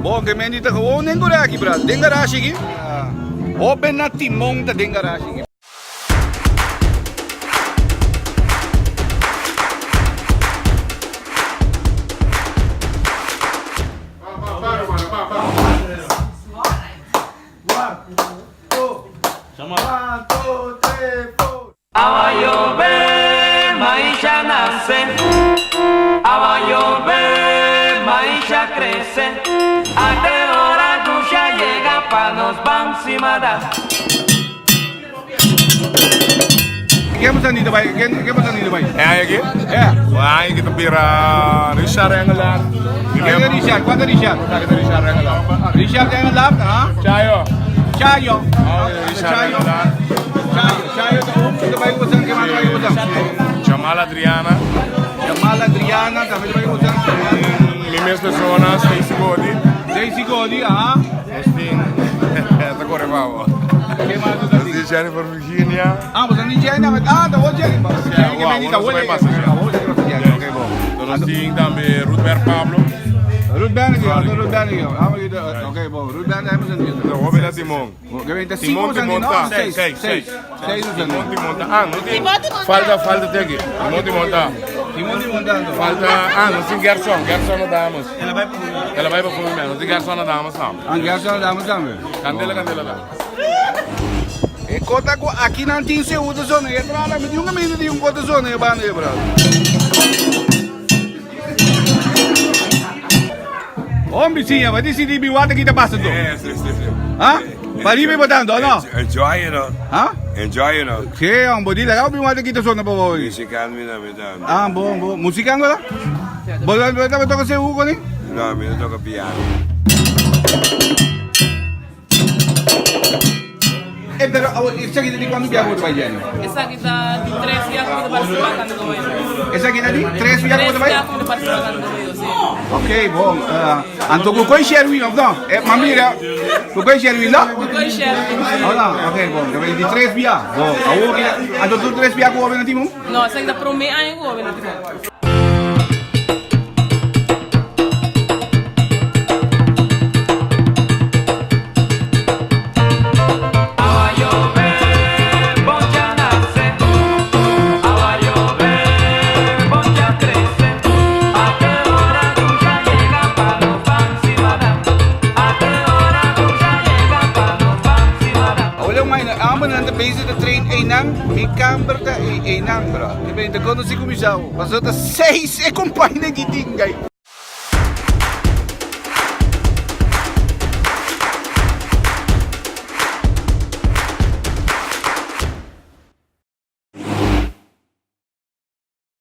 Bom, que me dito ko, nengguraki bro. Dengarashi ki. Open na timong ta dengarashi ki. Agua llover, maíz ya nace. Agua llover, maíz ya crece. A qué hora tú ya llega pa' nos van cimada. ¿Qué hemos tenido, bay? ¿Qué hemos tenido, bay? Aquí? Wah, kita pira Richard yang ngelak. ¿Qué Richard? ¿Cuánto Richard? Kita Richard yang ngelak. Richard yang ngelap, ha? Chayo. Chayo. Richard yang ngelak. Chayo, ito ba yung usang? Kaya ba yung usang? Jamal Adriana. Jamal Adriana, sabi ba yung usang? Limes personas, Stacy Cody. Daisy Cody, ha? Austin. Ito ko rin ba ako. ¿Qué más tú Si Jennifer Virginia. Ah, pues ni Jenna, tawag Jenna. Jenna que me dito, uno wala. sabay pasa siya. Okay, bo. Donosting tambe Ruth Pablo. Ruth Benedict, Ruth Benedict. Okay, bo. Ruth Benedict, hemos entendido. No, Robin at Timon. Timon Timonta. Seis. Timon Timonta. Ah, no tem. Falta tegi. Timon Timonta. Timon montando. Falta. Ah, não tem Gerson. Gerson não damos. Ela vai para o filme. Não tem Gerson não damos não. Ang Gerson damos também. Candela lá. E kota ko aqui não tem segundo zona. E pra lá me deu uma menina de kota zona e bana e bra. Homem sim, mas disse de biwata que tá passando. Sim. Ha? Paribe botando, no? Enjoy it, no? Ha? Enjoy it, no? Che, ang bodi legal biwata kita zona pa boy. Musical, mi na, mi na. Ah, bom. Musikan wala? Bola beto kasi uko ni? No, mi na toca piano. Pero esa kita di quando biago vai Jenny? Esa kita di 3 días que participan con gobierno. Esa kita di 3 biago 3 vai? días que participan con gobierno, sí. Ok, bom. Anto ko koi Sherwin of no? Mamira. Ko koi Sherwin la? Koi share. Hola, ok, bom. Kami di 3 biya. Bom, awo kita. Anto tu 3 biya ko na timo? No, esa kita promete año gobierno. Bezig de train Einang, mi camper ta Einang bro. Ik ben de kono si kumisaw. Pasot 6 e compagnie gitingay.